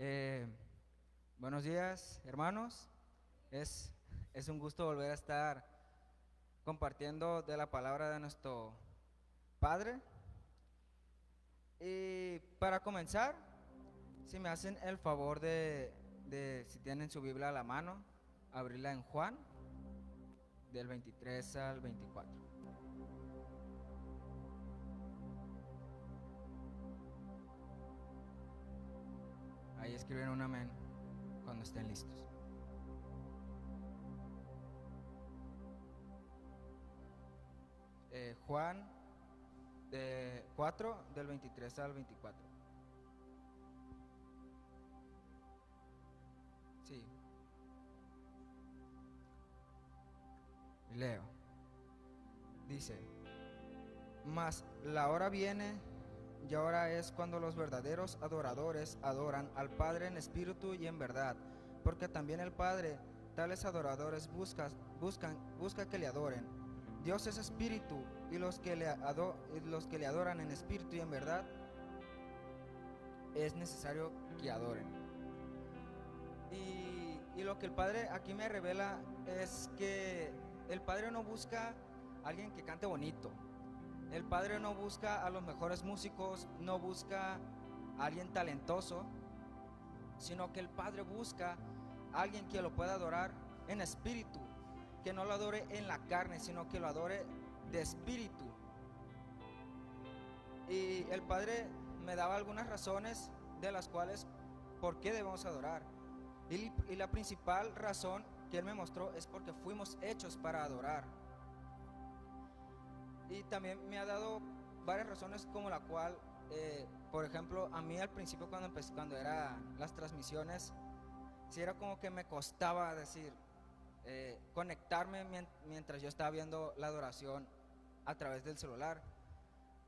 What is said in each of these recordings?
Eh, Buenos días, hermanos. Es, es un gusto volver a estar compartiendo de la palabra de nuestro Padre. Y para comenzar, si me hacen el favor si tienen su Biblia a la mano, abrirla en Juan, del 23 al 24. Ahí escriben un amén cuando estén listos. Juan 4, del 23 al 24. Sí, leo. Dice: Mas la hora viene y ahora es cuando los verdaderos adoradores adoran al Padre en espíritu y en verdad, porque también el Padre tales adoradores busca que le adoren. Dios es espíritu, y los que le adoran en espíritu y en verdad es necesario que adoren. Y lo que el Padre aquí me revela es que el Padre no busca a alguien que cante bonito. El Padre no busca a los mejores músicos, no busca a alguien talentoso, sino que el Padre busca a alguien que lo pueda adorar en espíritu, que no lo adore en la carne, sino que lo adore de espíritu. Y el Padre me daba algunas razones de las cuales por qué debemos adorar. Y la principal razón que Él me mostró es porque fuimos hechos para adorar. Y también me ha dado varias razones, como la cual, por ejemplo, a mí al principio cuando eran las transmisiones, sí era como que me costaba decir, conectarme mientras yo estaba viendo la adoración a través del celular.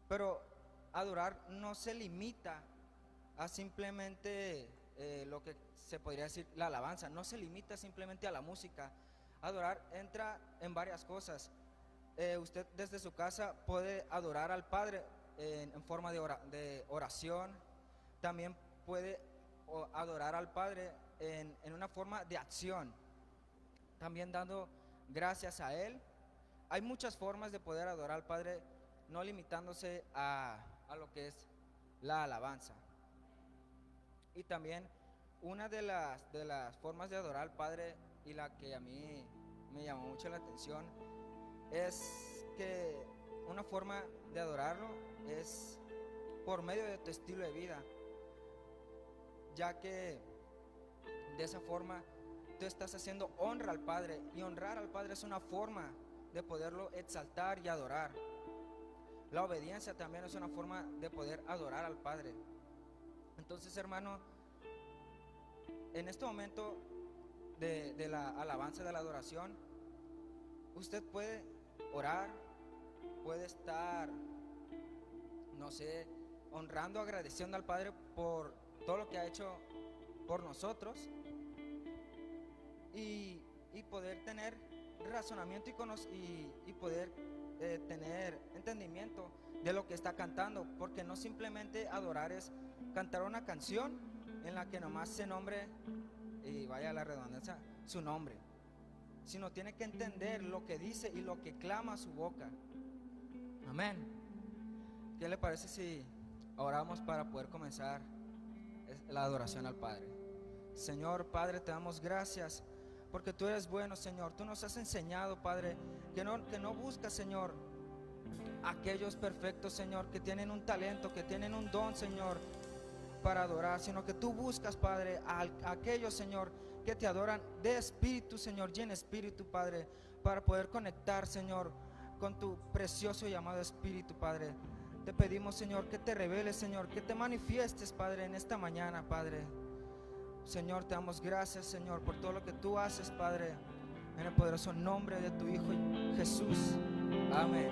Pero adorar no se limita a simplemente lo que se podría decir la alabanza, no se limita simplemente a la música. Adorar entra en varias cosas. Usted desde su casa puede adorar al Padre en forma de oración. También puede adorar al Padre en una forma de acción, también dando gracias a Él. Hay muchas formas de poder adorar al Padre, no limitándose a lo que es la alabanza. Y también una de las formas de adorar al Padre, y la que a mí me llamó mucho la atención, es que una forma de adorarlo es por medio de tu estilo de vida, ya que de esa forma tú estás haciendo honra al Padre, y honrar al Padre es una forma de poderlo exaltar y adorar. La obediencia también es una forma de poder adorar al Padre. Entonces, hermano, en este momento de la alabanza, de la adoración, usted puede orar, puede estar, no sé, honrando, agradeciendo al Padre por todo lo que ha hecho por nosotros, y poder tener razonamiento y poder tener entendimiento de lo que está cantando, porque no simplemente adorar es cantar una canción en la que nomás se nombre, y vaya la redundancia, su nombre, sino tiene que entender lo que dice y lo que clama su boca. Amén. ¿Qué le parece si oramos para poder comenzar la adoración al Padre? Señor Padre, te damos gracias porque tú eres bueno, Señor. Tú nos has enseñado, Padre, que no buscas, Señor, aquellos perfectos, Señor, que tienen un talento, que tienen un don, Señor, para adorar, sino que tú buscas, Padre, a aquellos, Señor, que te adoran de espíritu, Señor, y en espíritu, Padre, para poder conectar, Señor, con tu precioso y amado Espíritu, Padre. Te pedimos, Señor, que te reveles, Señor, que te manifiestes, Padre, en esta mañana, Padre. Señor, te damos gracias, Señor, por todo lo que tú haces, Padre, en el poderoso nombre de tu Hijo Jesús. Amén.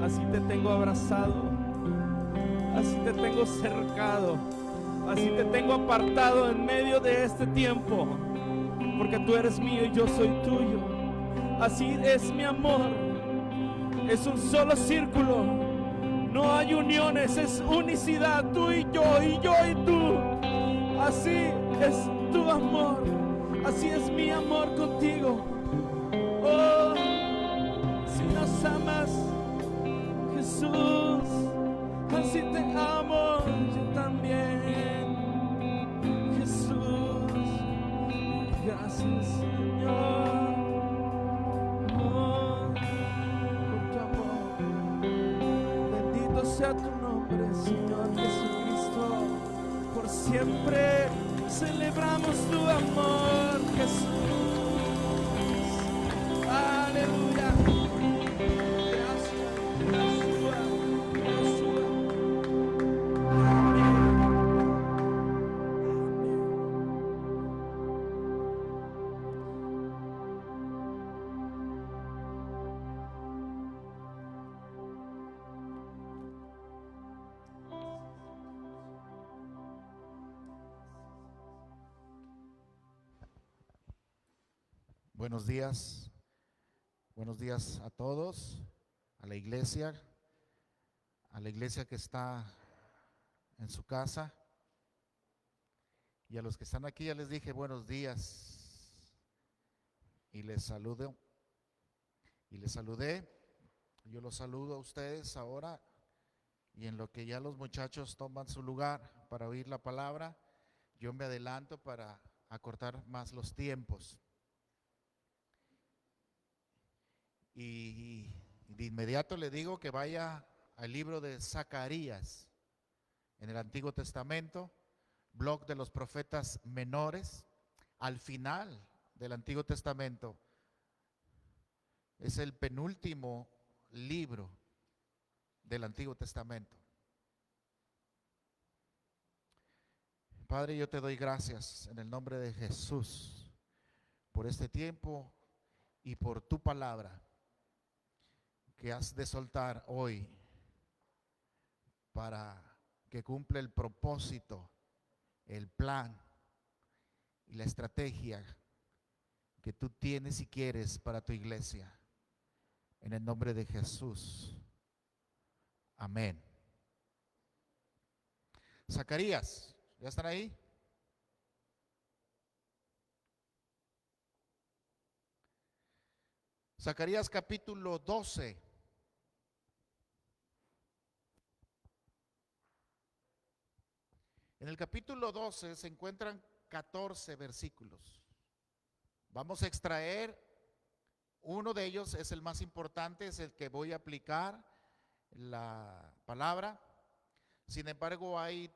Así te tengo abrazado, así te tengo cercado, así te tengo apartado en medio de este tiempo, porque tú eres mío y yo soy tuyo. Así es mi amor, es un solo círculo, no hay uniones, es unicidad, tú y yo y tú. Así es tu amor, así es mi amor contigo. Oh, si nos amas, Jesús, así te amo yo también. Jesús, gracias Señor, oh, por tu amor. Bendito sea tu nombre, Señor Jesucristo. Por siempre celebramos tu amor, Jesús. Aleluya. Buenos días a todos, a la iglesia que está en su casa, y a los que están aquí ya les dije buenos días y les saludé. Yo los saludo a ustedes ahora, y en lo que ya los muchachos toman su lugar para oír la palabra, yo me adelanto para acortar más los tiempos. Y de inmediato le digo que vaya al libro de Zacarías, en el Antiguo Testamento, blog de los profetas menores, al final del Antiguo Testamento. Es el penúltimo libro del Antiguo Testamento. Padre, yo te doy gracias en el nombre de Jesús por este tiempo y por tu palabra que has de soltar hoy para que cumpla el propósito, el plan y la estrategia que tú tienes y quieres para tu iglesia. En el nombre de Jesús. Amén. Zacarías, ¿ya están ahí? Zacarías capítulo 12. En el capítulo 12 se encuentran 14 versículos. Vamos a extraer uno de ellos, es el más importante, es el que voy a aplicar la palabra. Sin embargo, hay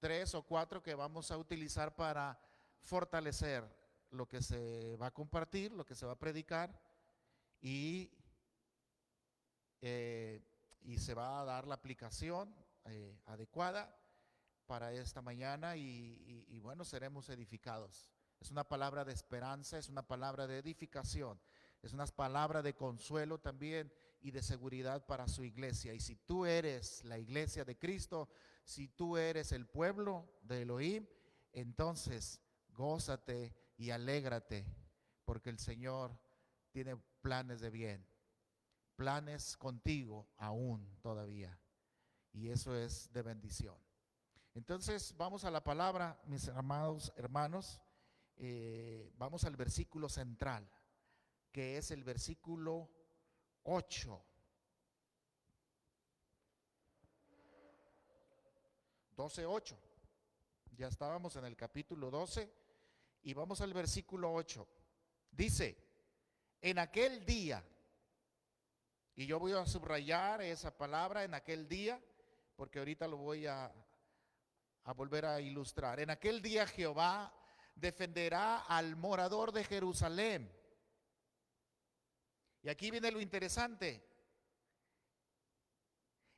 3 o 4 que vamos a utilizar para fortalecer lo que se va a compartir, lo que se va a predicar, y se va a dar la aplicación adecuada para esta mañana, y bueno, seremos edificados. Es una palabra de esperanza, es una palabra de edificación, es una palabra de consuelo también y de seguridad para su iglesia. Y si tú eres la iglesia de Cristo, si tú eres el pueblo de Elohim, entonces gózate y alégrate, porque el Señor tiene planes de bien, planes contigo aún todavía, y eso es de bendición. Entonces vamos a la palabra, mis amados hermanos. Vamos al versículo central, que es el versículo 8. 12:8. Ya estábamos en el capítulo 12 y vamos al versículo 8. Dice: en aquel día, y yo voy a subrayar esa palabra, en aquel día, porque ahorita lo voy a volver a ilustrar. En aquel día Jehová defenderá al morador de Jerusalén. Y aquí viene lo interesante: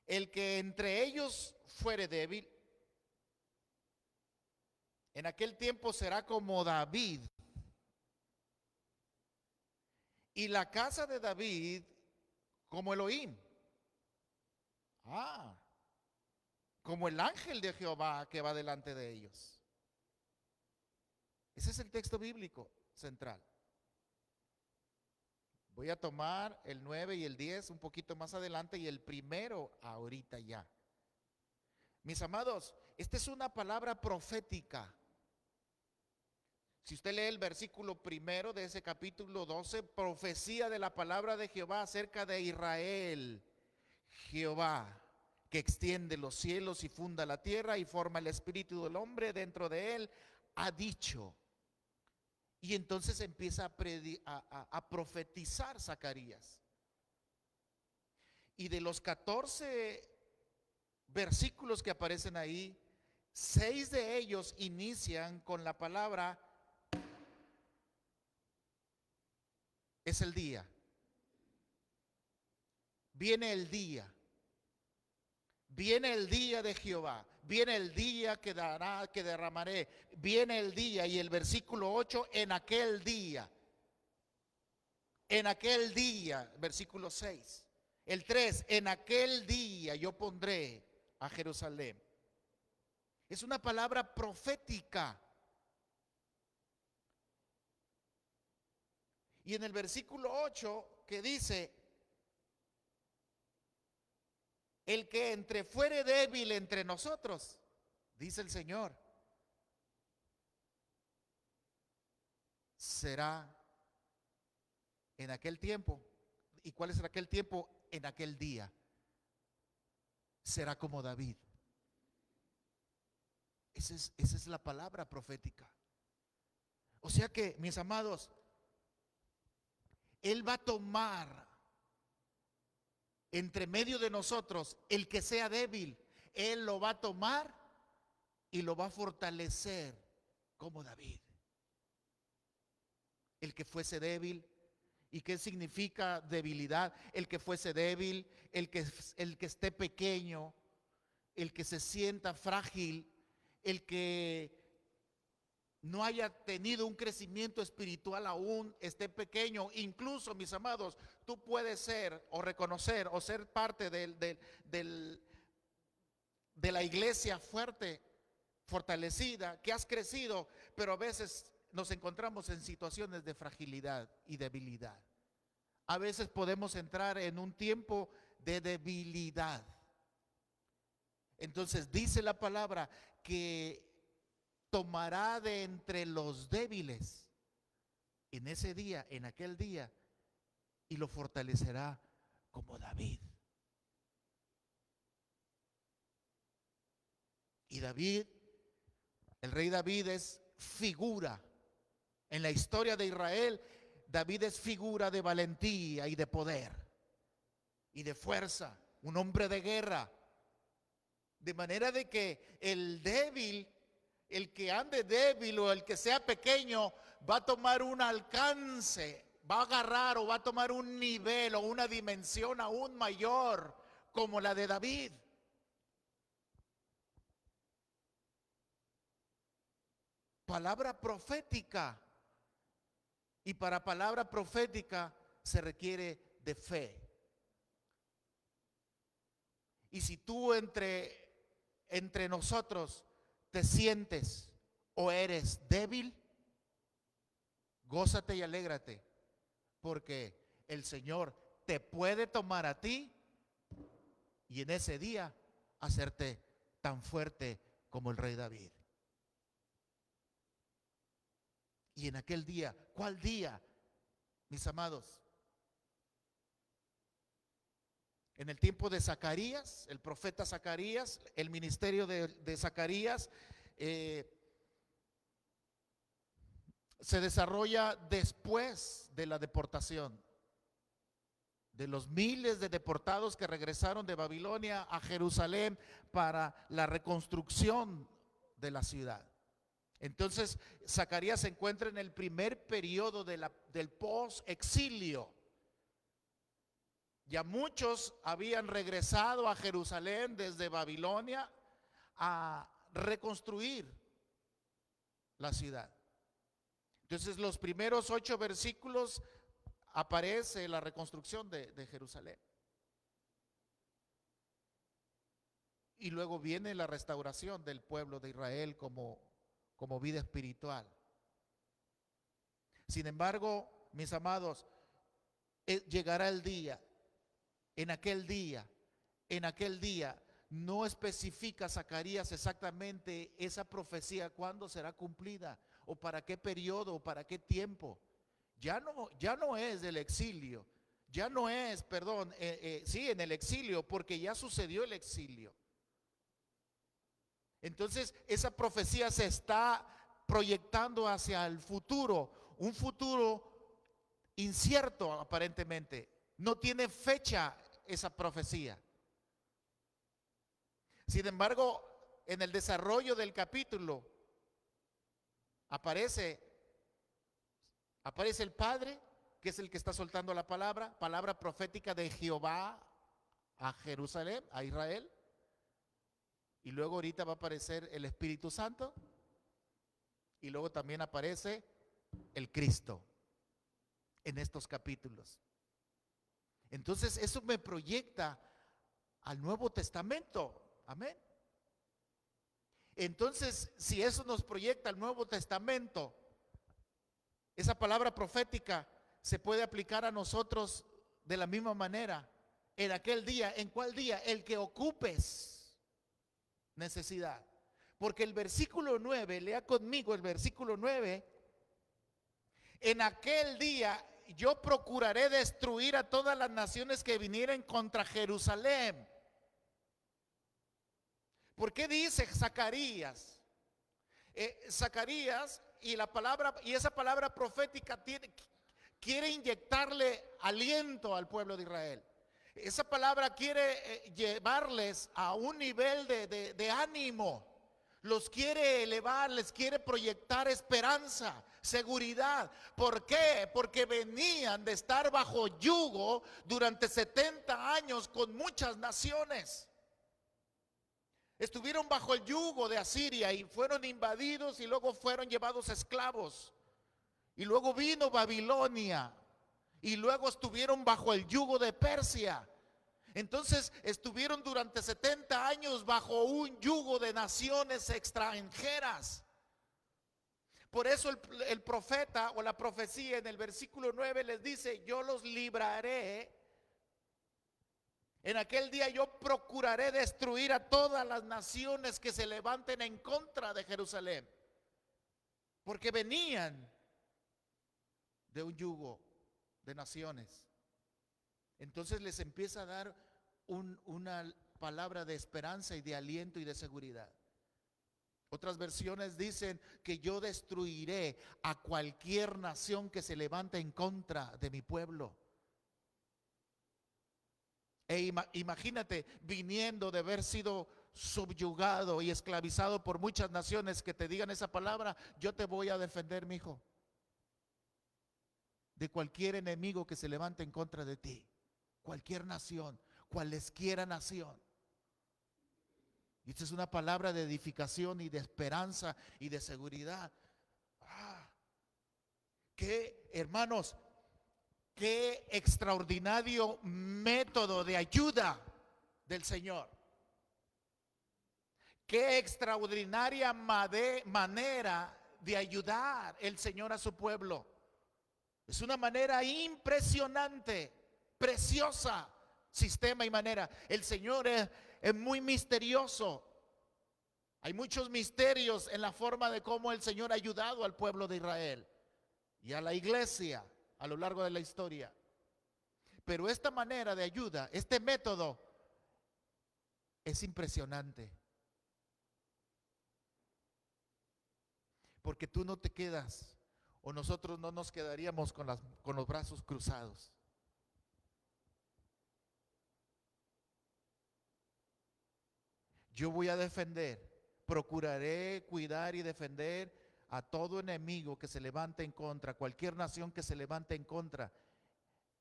el que entre ellos fuere débil, en aquel tiempo será como David, y la casa de David como Elohim. Ah, como el ángel de Jehová que va delante de ellos. Ese es el texto bíblico central. Voy a tomar el 9 y el 10 un poquito más adelante y el primero ahorita ya. Mis amados, esta es una palabra profética. Si usted lee el versículo primero de ese capítulo 12, profecía de la palabra de Jehová acerca de Israel. Jehová, que extiende los cielos y funda la tierra y forma el espíritu del hombre dentro de él, ha dicho. Y entonces empieza a profetizar Zacarías. Y de los 14 versículos que aparecen ahí, 6 de ellos inician con la palabra es el día. Viene el día. Viene el día de Jehová. Viene el día que derramaré. Viene el día. Y el versículo 8, en aquel día. En aquel día, versículo 6. El 3, en aquel día yo pondré a Jerusalén. Es una palabra profética. Y en el versículo 8 que dice, el que fuere débil entre nosotros, dice el Señor, será en aquel tiempo. ¿Y cuál es aquel tiempo? En aquel día. Será como David. Esa es la palabra profética. O sea que, mis amados, Él va a tomar entre medio de nosotros el que sea débil. Él lo va a tomar y lo va a fortalecer como David. El que fuese débil. ¿Y qué significa debilidad? El que fuese débil, el que esté pequeño, el que se sienta frágil, el que no haya tenido un crecimiento espiritual aún, esté pequeño. Incluso, mis amados, tú puedes ser o reconocer o ser parte de la iglesia fuerte, fortalecida, que has crecido, pero a veces nos encontramos en situaciones de fragilidad y debilidad. A veces podemos entrar en un tiempo de debilidad. Entonces dice la palabra que tomará de entre los débiles en ese día, en aquel día, y lo fortalecerá como David. Y David, el rey David es figura. En la historia de Israel, David es figura de valentía y de poder y de fuerza, un hombre de guerra. De manera de que el débil, el que ande débil o el que sea pequeño, va a tomar un alcance, va a agarrar o va a tomar un nivel o una dimensión aún mayor como la de David. Palabra profética. Y para palabra profética se requiere de fe. Y si tú entre nosotros te sientes o eres débil, gózate y alégrate, porque el Señor te puede tomar a ti y en ese día hacerte tan fuerte como el rey David. Y en aquel día, ¿cuál día, mis amados? En el tiempo de Zacarías, el profeta Zacarías, el ministerio de Zacarías se desarrolla después de la deportación, de los miles de deportados que regresaron de Babilonia a Jerusalén para la reconstrucción de la ciudad. Entonces, Zacarías se encuentra en el primer periodo del post-exilio. Ya muchos habían regresado a Jerusalén desde Babilonia a reconstruir la ciudad. Entonces, los primeros 8 versículos aparece la reconstrucción de Jerusalén. Y luego viene la restauración del pueblo de Israel como vida espiritual. Sin embargo, mis amados, llegará el día, en aquel día, no especifica Zacarías exactamente esa profecía cuándo será cumplida, o para qué periodo, o para qué tiempo. Ya no es del exilio, ya no es, perdón, sí, en el exilio, porque ya sucedió el exilio. Entonces, esa profecía se está proyectando hacia el futuro, un futuro incierto aparentemente. No tiene fecha esa profecía. Sin embargo, en el desarrollo del capítulo aparece el Padre, que es el que está soltando la palabra profética de Jehová a Jerusalén, a Israel. Y luego ahorita va a aparecer el Espíritu Santo. Y luego también aparece el Cristo en estos capítulos. Entonces eso me proyecta al Nuevo Testamento. Amén. Entonces, si eso nos proyecta al Nuevo Testamento, esa palabra profética se puede aplicar a nosotros de la misma manera. En aquel día, ¿en cuál día? El que ocupes necesidad. Porque el versículo 9, lea conmigo el versículo 9. En aquel día yo procuraré destruir a todas las naciones que vinieren contra Jerusalén. ¿Por qué dice Zacarías? Zacarías y esa palabra profética quiere inyectarle aliento al pueblo de Israel. Esa palabra quiere llevarles a un nivel de ánimo. Los quiere elevar, les quiere proyectar esperanza, seguridad. ¿Por qué? Porque venían de estar bajo yugo durante 70 años con muchas naciones. Estuvieron bajo el yugo de Asiria y fueron invadidos y luego fueron llevados esclavos. Y luego vino Babilonia y luego estuvieron bajo el yugo de Persia. Entonces estuvieron durante 70 años bajo un yugo de naciones extranjeras. Por eso el profeta o la profecía en el versículo 9 les dice: yo los libraré. En aquel día yo procuraré destruir a todas las naciones que se levanten en contra de Jerusalén. Porque venían de un yugo de naciones. Entonces les empieza a dar una palabra de esperanza y de aliento y de seguridad. Otras versiones dicen que yo destruiré a cualquier nación que se levante en contra de mi pueblo. Imagínate viniendo de haber sido subyugado y esclavizado por muchas naciones, que te digan esa palabra: yo te voy a defender, mi hijo, de cualquier enemigo que se levante en contra de ti. Cualquier nación, cualesquiera nación. Y esta es una palabra de edificación y de esperanza y de seguridad. Hermanos, qué extraordinario método de ayuda del Señor. Qué extraordinaria manera de ayudar el Señor a su pueblo. Es una manera impresionante, preciosa, sistema y manera. El Señor es muy misterioso. Hay muchos misterios en la forma de cómo el Señor ha ayudado al pueblo de Israel y a la iglesia a lo largo de la historia. Pero esta manera de ayuda, este método, es impresionante. Porque tú no te quedas, o nosotros no nos quedaríamos con los brazos cruzados. Yo voy a defender, procuraré cuidar y defender a todo enemigo que se levante en contra, cualquier nación que se levante en contra.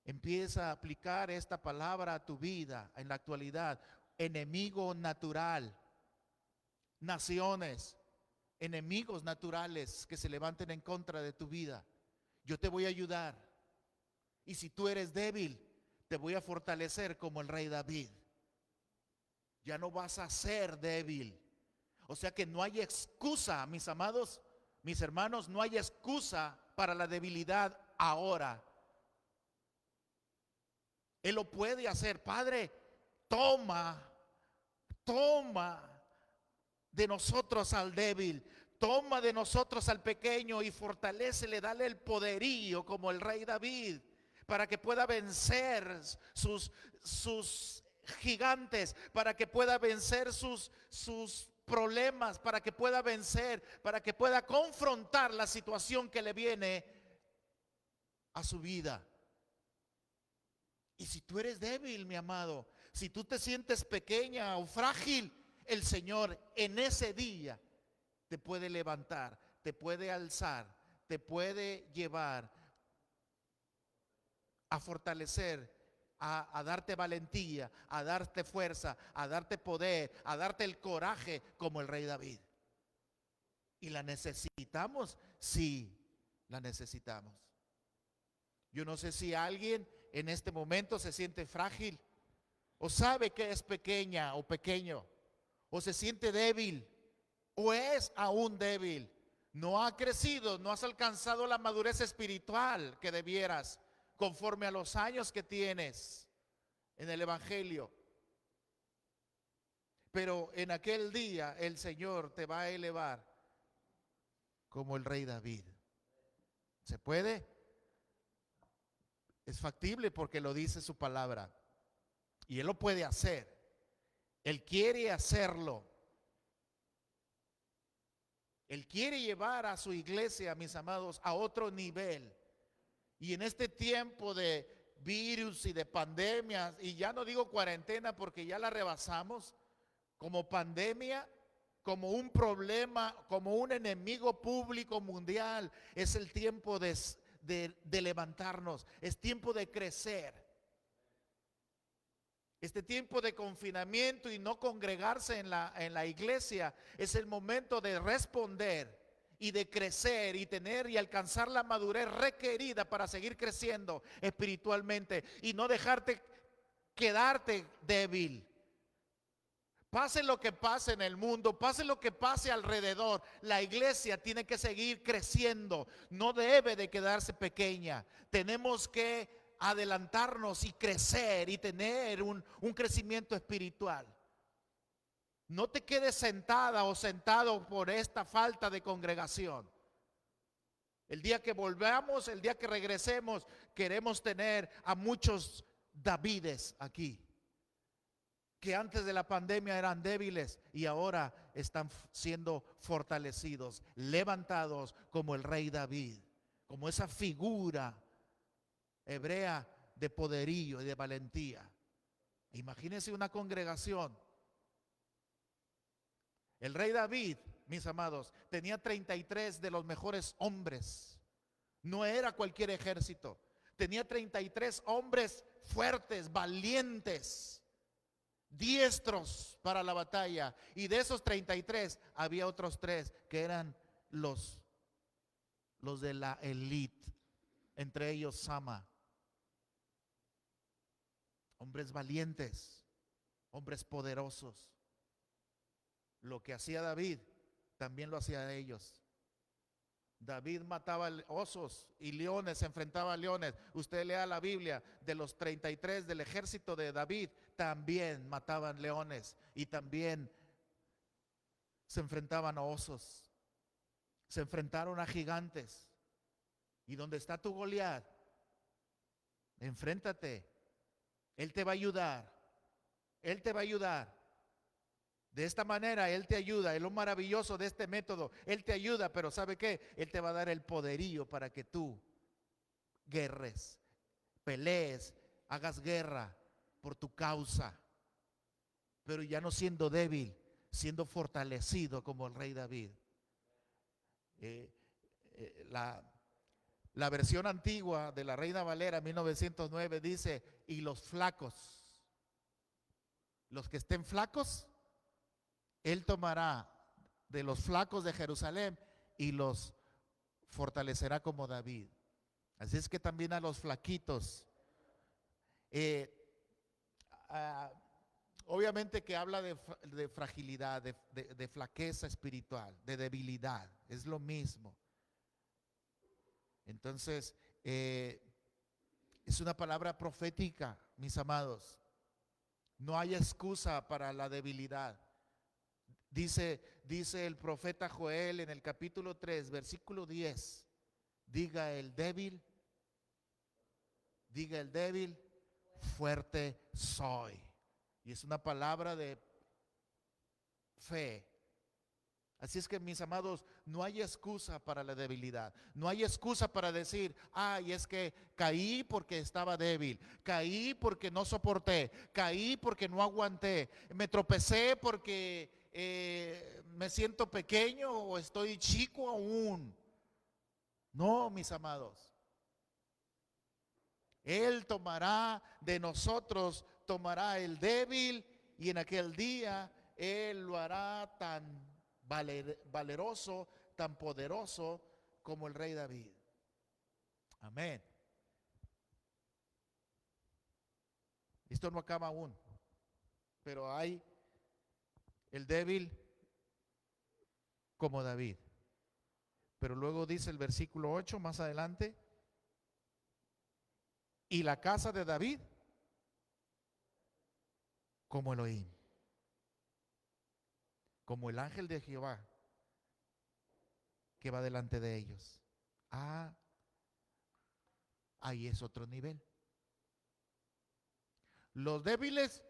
Empieza a aplicar esta palabra a tu vida en la actualidad. Enemigo natural, naciones, enemigos naturales que se levanten en contra de tu vida. Yo te voy a ayudar. Y si tú eres débil, te voy a fortalecer como el rey David. Ya no vas a ser débil. O sea que no hay excusa, mis amados, mis hermanos, no hay excusa para la debilidad ahora. Él lo puede hacer. Padre, toma de nosotros al débil, toma de nosotros al pequeño y fortalécele, dale el poderío como el rey David, para que pueda vencer sus gigantes, para que pueda vencer sus problemas, para que pueda vencer, para que pueda confrontar la situación que le viene a su vida. Y si tú eres débil, mi amado, si tú te sientes pequeña o frágil, el Señor en ese día te puede levantar, te puede alzar, te puede llevar a fortalecer, a darte valentía, a darte fuerza, a darte poder, a darte el coraje como el rey David. ¿Y la necesitamos? Sí, la necesitamos. Yo no sé si alguien en este momento se siente frágil, o sabe que es pequeña o pequeño, o se siente débil, o es aún débil. No ha crecido, no has alcanzado la madurez espiritual que debieras, conforme a los años que tienes en el Evangelio. Pero en aquel día el Señor te va a elevar como el rey David. ¿Se puede? Es factible porque lo dice su palabra. Y Él lo puede hacer. Él quiere hacerlo. Él quiere llevar a su iglesia, mis amados, a otro nivel. Y en este tiempo de virus y de pandemias, y ya no digo cuarentena porque ya la rebasamos, como pandemia, como un problema, como un enemigo público mundial, es el tiempo de levantarnos, es tiempo de crecer. Este tiempo de confinamiento y no congregarse en la iglesia es el momento de responder y de crecer y tener y alcanzar la madurez requerida para seguir creciendo espiritualmente y no quedarte débil. Pase lo que pase en el mundo, pase lo que pase alrededor, la iglesia tiene que seguir creciendo, no debe de quedarse pequeña. Tenemos que adelantarnos y crecer y tener un crecimiento espiritual. No te quedes sentada o sentado por esta falta de congregación. El día que volvamos, el día que regresemos, queremos tener a muchos Davides aquí, que antes de la pandemia eran débiles y ahora están siendo fortalecidos, levantados como el rey David, como esa figura hebrea de poderío y de valentía. Imagínense una congregación. El rey David, mis amados, tenía 33 de los mejores hombres. No era cualquier ejército. Tenía 33 hombres fuertes, valientes, diestros para la batalla. Y de esos 33 había otros 3 que eran los de la élite, entre ellos Sama. Hombres valientes, hombres poderosos. Lo que hacía David, también lo hacía ellos. David mataba osos y leones, se enfrentaba a leones. Usted lea la Biblia, de los 33 del ejército de David, también mataban leones y también se enfrentaban a osos. Se enfrentaron a gigantes. Y donde está tu Goliat, enfréntate. Él te va a ayudar. Él te va a ayudar. De esta manera Él te ayuda. Es lo maravilloso de este método. Él te ayuda, pero ¿sabe qué? Él te va a dar el poderío para que tú guerres, pelees, hagas guerra por tu causa, pero ya no siendo débil, siendo fortalecido como el rey David. La versión antigua de la Reina Valera 1909 dice: y los flacos, los que estén flacos, Él tomará de los flacos de Jerusalén y los fortalecerá como David. Así es que también a los flaquitos. obviamente que habla de fragilidad, de flaqueza espiritual, de debilidad. Es lo mismo. Entonces, es una palabra profética, mis amados. No hay excusa para la debilidad. Dice el profeta Joel en el capítulo 3, versículo 10. Diga el débil, fuerte soy. Y es una palabra de fe. Así es que, mis amados, no hay excusa para la debilidad. No hay excusa para decir, ay, es que caí porque estaba débil, caí porque no soporté, caí porque no aguanté, me tropecé porque me siento pequeño o estoy chico aún. No, mis amados. Él tomará de nosotros, tomará el débil, y en aquel día Él lo hará tan valeroso, tan poderoso como el rey David. Amén. Esto no acaba aún, pero hay el débil como David. Pero luego dice el versículo 8 más adelante, y la casa de David como Elohim, como el ángel de Jehová que va delante de ellos. Ahí es otro nivel. Los débiles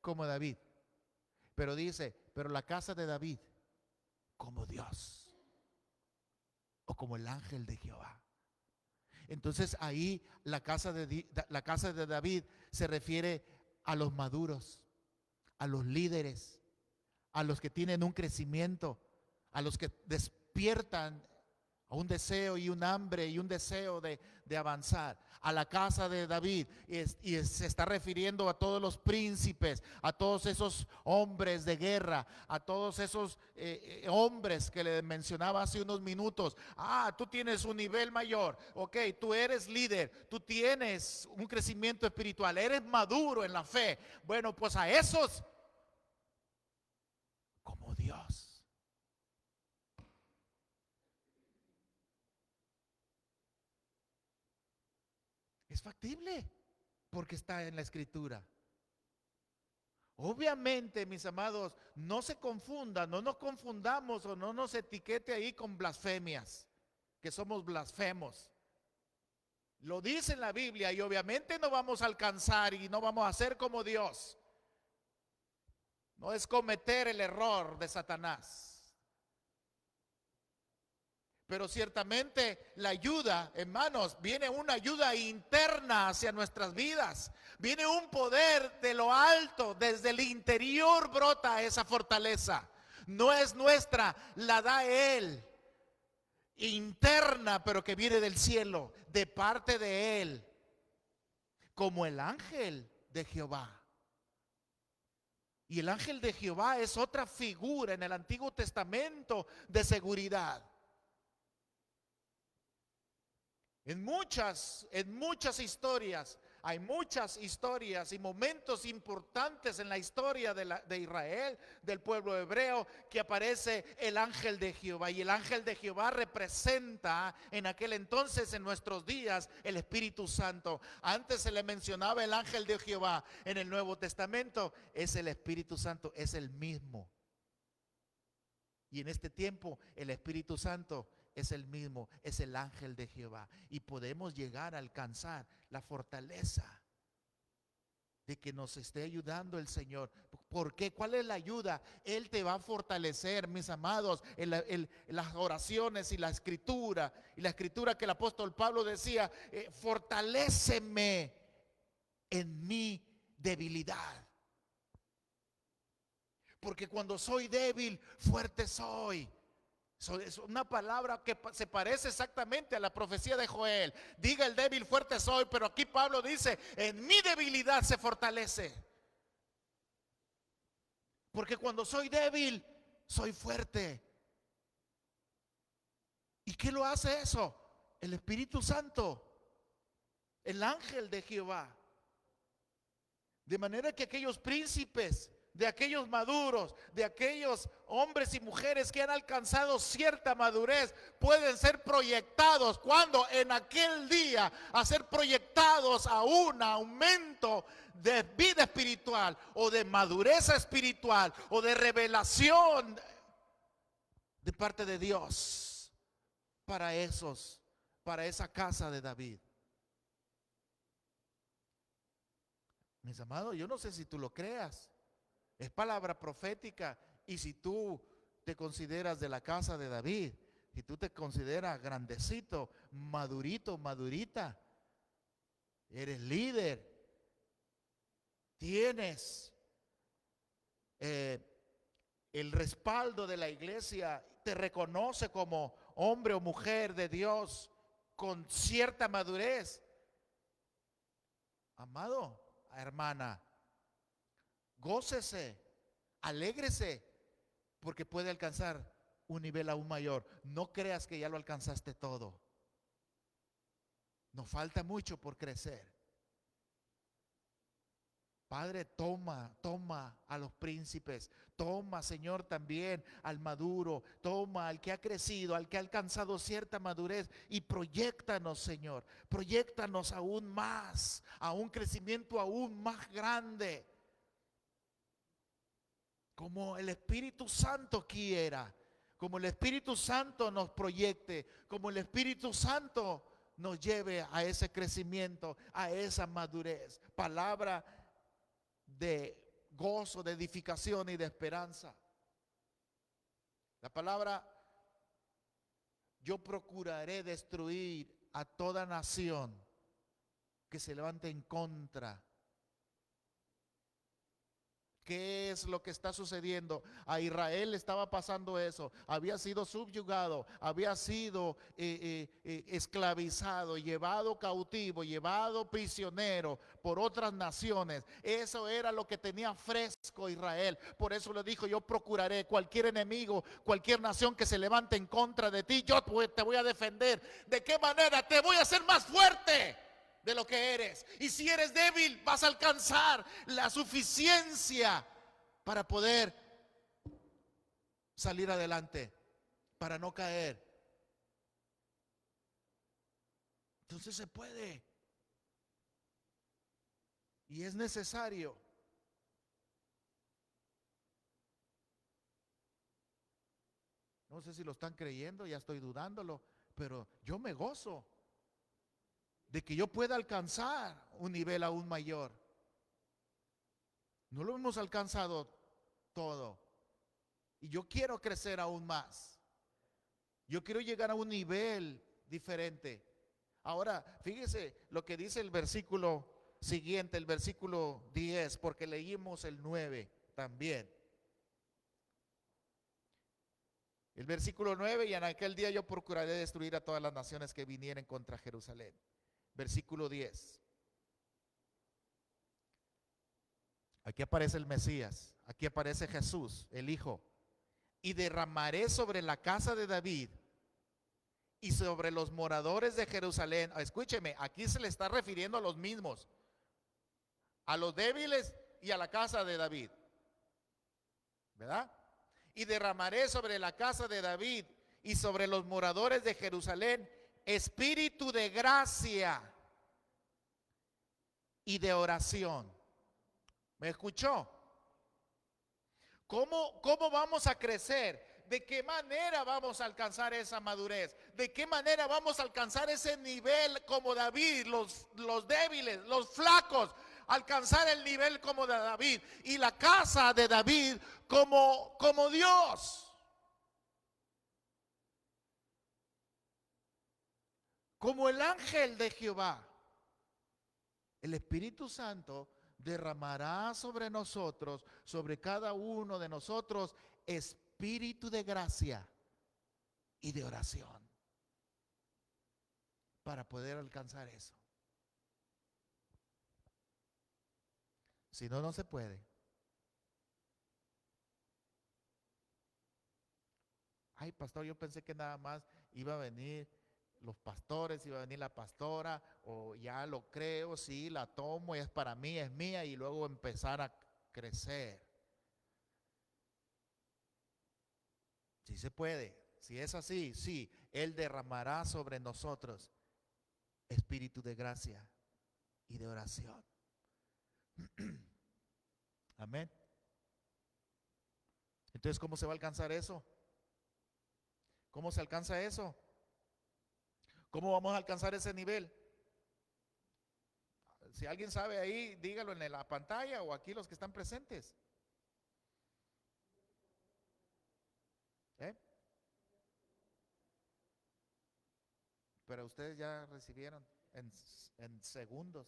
como David, pero dice, pero la casa de David como Dios, o como el ángel de Jehová. Entonces ahí la casa de David se refiere a los maduros, a los líderes, a los que tienen un crecimiento, a los que despiertan a un deseo y un hambre y un deseo de avanzar. A la casa de David, y se está refiriendo a todos los príncipes, a todos esos hombres de guerra, a todos esos hombres que le mencionaba hace unos minutos. Tú tienes un nivel mayor, ok, tú eres líder, tú tienes un crecimiento espiritual, eres maduro en la fe. Bueno, pues a esos como Dios. Es factible porque está en la Escritura. Obviamente, mis amados, no se confundan, no nos confundamos o no nos etiquete ahí con blasfemias, que somos blasfemos. Lo dice en la Biblia y obviamente no vamos a alcanzar y no vamos a ser como Dios. No es cometer el error de Satanás. Pero ciertamente la ayuda, hermanos, viene una ayuda interna hacia nuestras vidas. Viene un poder de lo alto, desde el interior brota esa fortaleza. No es nuestra, la da Él. Interna, pero que viene del cielo, de parte de Él. Como el ángel de Jehová. Y el ángel de Jehová es otra figura en el Antiguo Testamento de seguridad. En muchas historias, hay muchas historias y momentos importantes en la historia de Israel, del pueblo hebreo, que aparece el ángel de Jehová. Y el ángel de Jehová representa en aquel entonces, en nuestros días, el Espíritu Santo. Antes se le mencionaba el ángel de Jehová, en el Nuevo Testamento es el Espíritu Santo, es el mismo. Y en este tiempo el Espíritu Santo es el mismo, es el ángel de Jehová. Y podemos llegar a alcanzar la fortaleza de que nos esté ayudando el Señor. ¿Por qué? ¿Cuál es la ayuda? Él te va a fortalecer, mis amados, en las oraciones y la escritura. Y la escritura que el apóstol Pablo decía, fortaléceme en mi debilidad. Porque cuando soy débil, fuerte soy. Es una palabra que se parece exactamente a la profecía de Joel. Diga el débil, fuerte soy, pero aquí Pablo dice, en mi debilidad se fortalece. Porque cuando soy débil, soy fuerte. ¿Y qué lo hace eso? El Espíritu Santo, el ángel de Jehová. De manera que aquellos príncipes de aquellos maduros, de aquellos hombres y mujeres que han alcanzado cierta madurez, pueden ser proyectados cuando en aquel día a ser proyectados a un aumento de vida espiritual o de madurez espiritual o de revelación de parte de Dios para esa casa de David. Mis amados, yo no sé si tú lo creas. Es palabra profética. Y si tú te consideras de la casa de David, si tú te consideras grandecito, madurito, madurita, eres líder, tienes el respaldo de la iglesia, te reconoce como hombre o mujer de Dios con cierta madurez. Amado, hermana, gócese, alégrese, porque puede alcanzar un nivel aún mayor. No creas que ya lo alcanzaste todo. Nos falta mucho por crecer. Padre, toma a los príncipes, toma, Señor, también al maduro, toma al que ha crecido, al que ha alcanzado cierta madurez y proyéctanos, Señor, proyéctanos aún más, a un crecimiento aún más grande, como el Espíritu Santo quiera, como el Espíritu Santo nos proyecte, como el Espíritu Santo nos lleve a ese crecimiento, a esa madurez. Palabra de gozo, de edificación y de esperanza. La palabra: yo procuraré destruir a toda nación que se levante en contra. ¿Qué es lo que está sucediendo? A Israel estaba pasando eso. Había sido subyugado, había sido esclavizado, llevado cautivo, llevado prisionero por otras naciones. Eso era lo que tenía fresco Israel. Por eso le dijo: yo procuraré cualquier enemigo, cualquier nación que se levante en contra de ti, yo te voy a defender. ¿De qué manera? Te voy a hacer más fuerte de lo que eres. Y si eres débil, vas a alcanzar la suficiencia para poder salir adelante, para no caer. Entonces se puede y es necesario. No sé si lo están creyendo, ya estoy dudándolo, pero yo me gozo de que yo pueda alcanzar un nivel aún mayor. No lo hemos alcanzado todo. Y yo quiero crecer aún más. Yo quiero llegar a un nivel diferente. Ahora, fíjese lo que dice el versículo siguiente, el versículo 10, porque leímos el 9 también. El versículo 9: y en aquel día yo procuraré destruir a todas las naciones que vinieren contra Jerusalén. Versículo 10. Aquí aparece el Mesías, aquí aparece Jesús, el Hijo. Y derramaré sobre la casa de David y sobre los moradores de Jerusalén. Escúcheme, aquí se le está refiriendo a los mismos, a los débiles y a la casa de David, ¿verdad? Y derramaré sobre la casa de David y sobre los moradores de Jerusalén espíritu de gracia y de oración. ¿Me escuchó? ¿Cómo vamos a crecer? ¿De qué manera vamos a alcanzar esa madurez? ¿De qué manera vamos a alcanzar ese nivel como David? Los débiles, los flacos, alcanzar el nivel como de David. Y la casa de David como Dios. Como el ángel de Jehová. El Espíritu Santo derramará sobre nosotros, sobre cada uno de nosotros, espíritu de gracia y de oración para poder alcanzar eso. Si no, no se puede. Ay, pastor, yo pensé que nada más iba a venir los pastores, iba a venir la pastora, o ya lo creo, sí, la tomo, es para mí, es mía, y luego empezar a crecer. Sí se puede. Si es así, sí, Él derramará sobre nosotros espíritu de gracia y de oración. Amén. Entonces, ¿cómo se va a alcanzar eso? ¿Cómo se alcanza eso? ¿Cómo vamos a alcanzar ese nivel? Si alguien sabe ahí, dígalo en la pantalla o aquí los que están presentes. ¿Eh? Pero ustedes ya recibieron en segundos.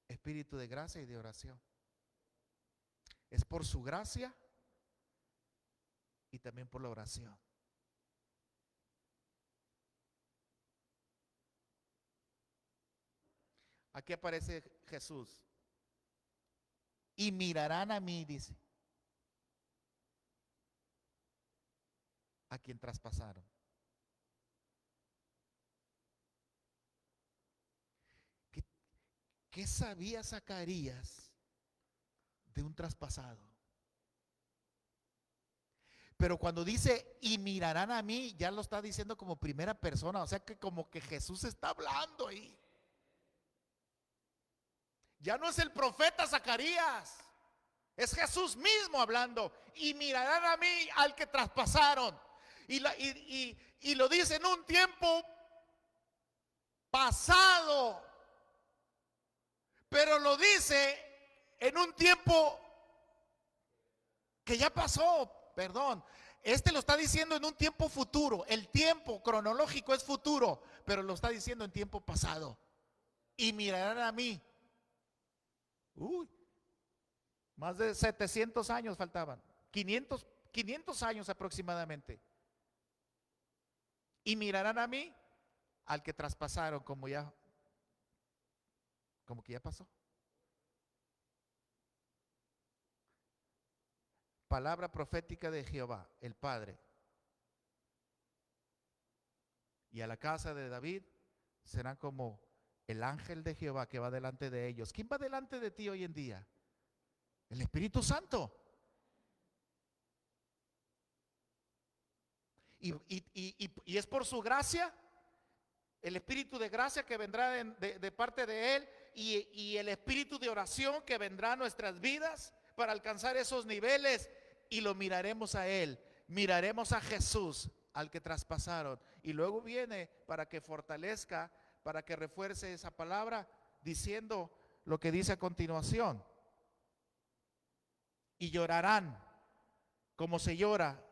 Espíritu de gracia y de oración. Es por su gracia y también por la oración. Aquí aparece Jesús. Y mirarán a mí, dice, a quien traspasaron. ¿Qué sabía Zacarías de un traspasado? Pero cuando dice y mirarán a mí, ya lo está diciendo como primera persona, o sea que como que Jesús está hablando ahí. Ya no es el profeta Zacarías, es Jesús mismo hablando. Y mirarán a mí al que traspasaron. Y lo dice en un tiempo pasado, pero lo dice en un tiempo que ya pasó, perdón. Lo está diciendo en un tiempo futuro. El tiempo cronológico es futuro, pero lo está diciendo en tiempo pasado. Y mirarán a mí. Más de 700 años faltaban. 500 años aproximadamente. Y mirarán a mí al que traspasaron, como que ya pasó. Palabra profética de Jehová, el Padre. Y a la casa de David serán como el ángel de Jehová que va delante de ellos. ¿Quién va delante de ti hoy en día? El Espíritu Santo. Y es por su gracia, el Espíritu de gracia que vendrá de parte de Él y el Espíritu de oración que vendrá a nuestras vidas para alcanzar esos niveles. Y lo miraremos a Él, miraremos a Jesús, al que traspasaron. Y luego viene para que fortalezca, para que refuerce esa palabra, diciendo lo que dice a continuación. Y llorarán como se llora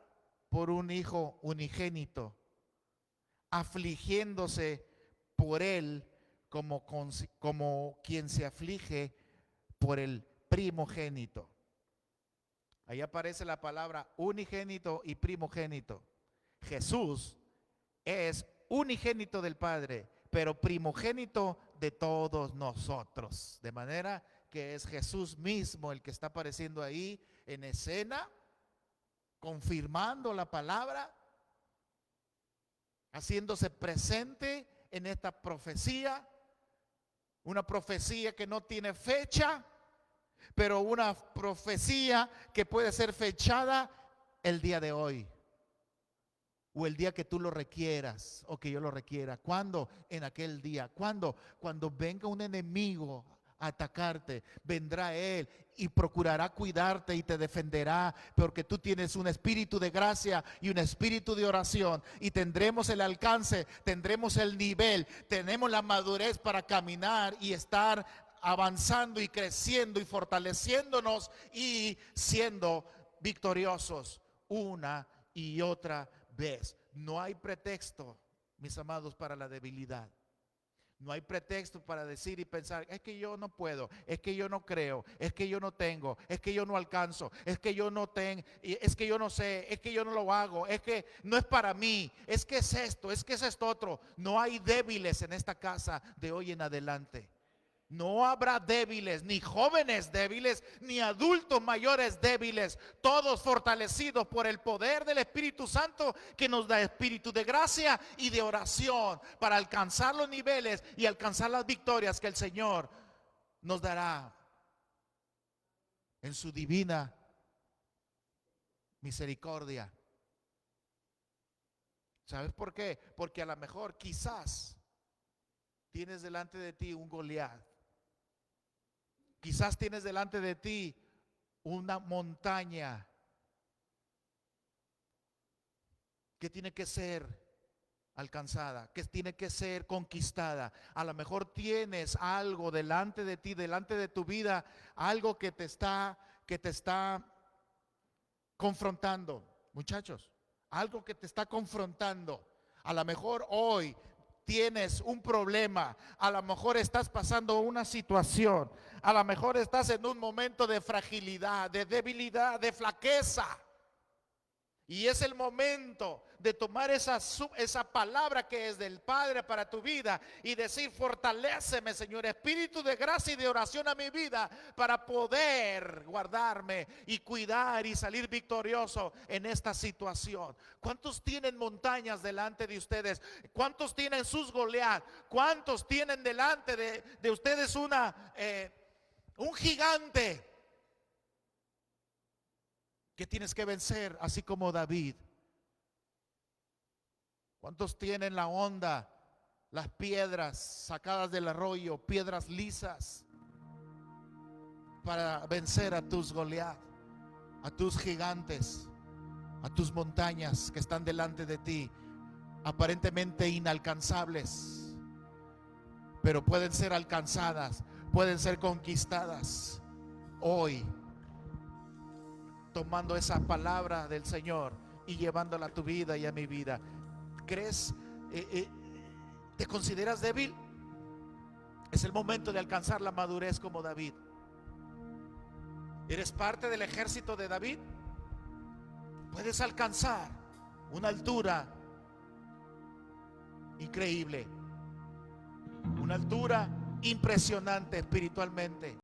por un hijo unigénito, afligiéndose por él como quien se aflige por el primogénito. Ahí aparece la palabra unigénito y primogénito. Jesús es unigénito del Padre, pero primogénito de todos nosotros. De manera que es Jesús mismo el que está apareciendo ahí en escena, confirmando la palabra, haciéndose presente en esta profecía. Una profecía que no tiene fecha, pero una profecía que puede ser fechada el día de hoy o el día que tú lo requieras o que yo lo requiera. ¿Cuándo? En aquel día. ¿Cuándo? Cuando venga un enemigo a atacarte, vendrá él y procurará cuidarte y te defenderá, porque tú tienes un espíritu de gracia y un espíritu de oración, y tendremos el alcance, tendremos el nivel, tenemos la madurez para caminar y estar avanzando y creciendo y fortaleciéndonos y siendo victoriosos una y otra vez. No hay pretexto, mis amados, para la debilidad. No hay pretexto para decir y pensar, es que yo no puedo, es que yo no creo, es que yo no tengo, es que yo no alcanzo, es que yo no tengo, es que yo no sé, es que yo no lo hago, es que no es para mí, es que es esto, es que es esto otro. No hay débiles en esta casa de hoy en adelante. No habrá débiles, ni jóvenes débiles, ni adultos mayores débiles, todos fortalecidos por el poder del Espíritu Santo, que nos da espíritu de gracia y de oración para alcanzar los niveles y alcanzar las victorias que el Señor nos dará. en su divina misericordia. ¿Sabes por qué? Porque a lo mejor quizás tienes delante de ti un Goliat. Quizás tienes delante de ti una montaña que tiene que ser alcanzada, que tiene que ser conquistada. A lo mejor tienes algo delante de ti, delante de tu vida, algo que te está confrontando, muchachos, algo que te está confrontando. A lo mejor hoy tienes un problema, a lo mejor estás pasando una situación, a lo mejor estás en un momento de fragilidad, de debilidad, de flaqueza. Y es el momento de tomar esa palabra que es del Padre para tu vida y decir: fortaléceme, Señor, espíritu de gracia y de oración a mi vida, para poder guardarme y cuidar y salir victorioso en esta situación. ¿Cuántos tienen montañas delante de ustedes? ¿Cuántos tienen sus Goliat? ¿Cuántos tienen delante de ustedes un gigante que tienes que vencer, así como David? ¿Cuántos tienen la onda, las piedras sacadas del arroyo, piedras lisas, para vencer a tus Goliat, a tus gigantes, a tus montañas que están delante de ti, aparentemente inalcanzables, pero pueden ser alcanzadas, pueden ser conquistadas hoy, tomando esa palabra del Señor y llevándola a tu vida y a mi vida? ¿Crees? ¿Te consideras débil? Es el momento de alcanzar la madurez como David. ¿Eres parte del ejército de David? Puedes alcanzar una altura increíble, una altura impresionante espiritualmente.